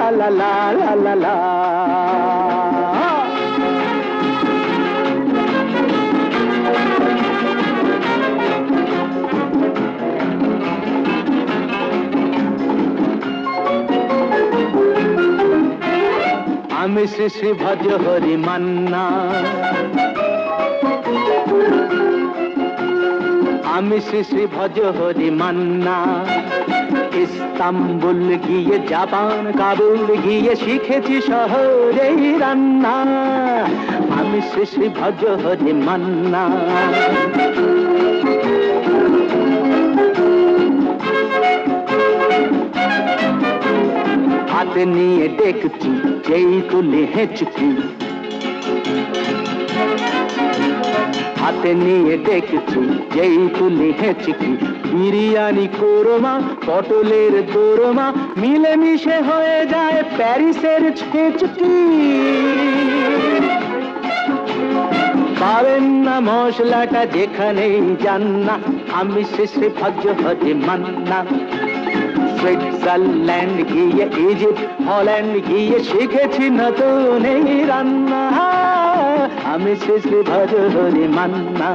লা লা লা লা লা লা। আমি শ্রী শ্রী ভজ হরি মান্না, আমি শ্রী শ্রী ভজ হরি মান্না। ইস্তাম্বুল গিয়ে জাপান কাবুল গিয়ে শিখেছি শহরেই রান্না। আমি শ্রী শ্রী ভজ হরি মান্না। হাতে নিয়ে দেখছি যেই তুলি হেঁচকি, হাতে নিয়ে দেখছি যেই তুলি হেঁচকি। বিরিয়ানি কোরমা পটলের দোরমা মিলেমিশে হয়ে যায় প্যারিসের ছেচকি। পাবেন না মশলাটা যেখানেই যান না, আমি শ্রী শ্রী ভজ হরি মান্না। সুইজারল্যান্ড গিয়ে ইজিপ্ট হল্যান্ড গিয়ে শিখেছি নতুন এই রান্না। আমি শ্রী শ্রী ভজ হরি মান্না।